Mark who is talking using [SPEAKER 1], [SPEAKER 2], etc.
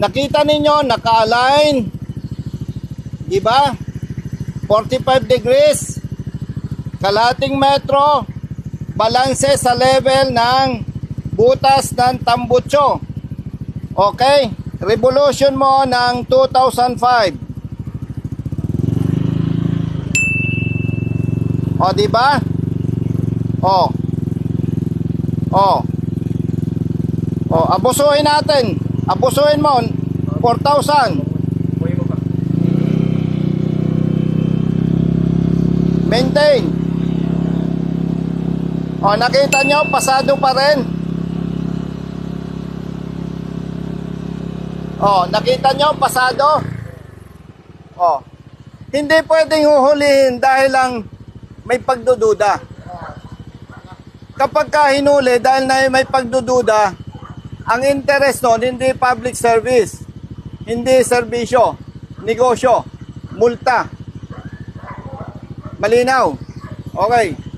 [SPEAKER 1] Nakita ninyo, naka-align. Diba? 45 degrees. Kalahating metro. Balanse sa level ng butas ng tambutso. Okay? Revolution mo ng 2005. O, diba? O. O. O, abusuhin natin. Abusuhin mo. 4,000. Maintain. O, nakita nyo, pasado pa rin. O, nakita nyo, pasado. O. Hindi pwedeng huhulihin dahil lang may pagdududa. Kapag ka hinuli dahil na may pagdududa, ang interest nun hindi public service, hindi serbisyo, negosyo, multa. Malinaw? Okay.